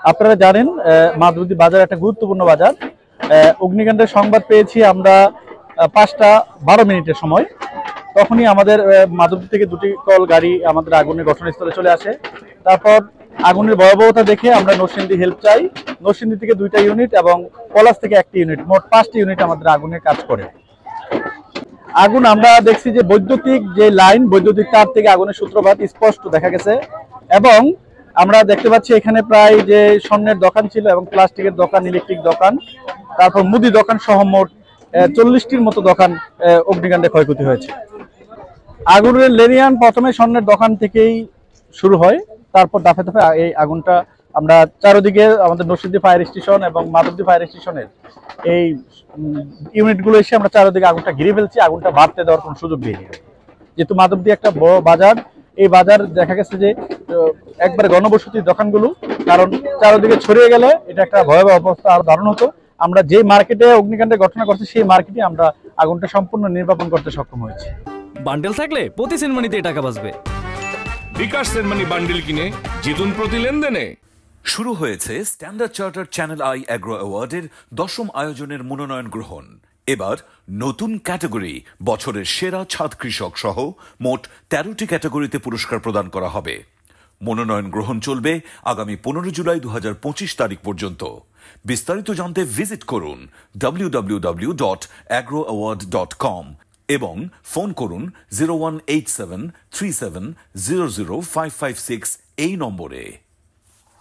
আপনারা জানেন মাধবদী বাজার একটা গুরুত্বপূর্ণ বাজার। অগ্নিকাণ্ডের সংবাদ পেয়েছি আমরা 5:12 সময়। তখনই আমাদের মাধবদী থেকে দুটি কল গাড়ি আমাদের আগুনের ঘটনাস্থলে চলে আসে। তারপর আগুনের ভয়াবহতা দেখে আমরা নরসিংদী হেল্প চাই। নরসিংদী থেকে 2টা ইউনিট এবং পলাশ থেকে 1টি ইউনিট, মোট 5টি ইউনিট আমাদের আগুনের কাজ করে। আগুন আমরা দেখছি যে বৈদ্যুতিক যে লাইন, বৈদ্যুতিক তার থেকে আগুনের সূত্রপাত স্পষ্ট দেখা গেছে। এবং আমরা দেখতে পাচ্ছি এখানে প্রায় যে স্বর্ণের দোকান ছিল এবং প্লাস্টিকের দোকান, ইলেকট্রিক দোকান, তারপর মুদি দোকান সহ মোট 40টির মতো দোকান অগ্নিকাণ্ডে ক্ষয়ক্ষতি হয়েছে। আগুনের লেলিয়ান প্রথমে স্বর্ণের দোকান থেকেই শুরু হয়, তারপর দাফে দাফে এই আগুনটা আমরা চারদিকে আমাদের নরসিংদী ফায়ার স্টেশন এবং মাধবদী ফায়ার স্টেশনের এই ইউনিটগুলো এসে আমরা চারদিকে আগুনটা ঘিরে ফেলছি। আগুনটা বাড়তে দেওয়ার কোনো সুযোগ দিইনি, যেহেতু মাধবদী একটা বড় বাজার। এই বাজার দেখা গেছে যে একবারে গণবসতির দোকানগুলো, কারণ চারদিকে ছড়িয়ে গেলে এটা একটা ভয়াবহ অবস্থা আর দারুণ হতো। আমরা যে মার্কেটে অগ্নিকাণ্ডের ঘটনা করছি সেই মার্কেটে আমরা আগুনটা সম্পূর্ণ নির্বাপন করতে সক্ষম হয়েছি। বান্ডেল থাকলে প্রতি সেনমানিতে টাকা বাঁচবে। বিকাশ সেনমানি বান্ডেল কিনে জিতুন প্রতি লেনদেনে। শুরু হয়েছে Standard Chartered Channel i Agro অ্যাওয়ার্ডের 10ম আয়োজনের মনোনয়ন গ্রহণ। এবার নতুন ক্যাটাগরি বছরের সেরা ছাদ কৃষক সহ মোট 13টি ক্যাটাগরিতে পুরস্কার প্রদান করা হবে। মনোনয়ন গ্রহণ চলবে আগামী 15 জুলাই 2025 তারিখ পর্যন্ত। বিস্তারিত জানতে ভিজিট করুন www.agroaward.com এবং ফোন করুন 018737000556 এই নম্বরে।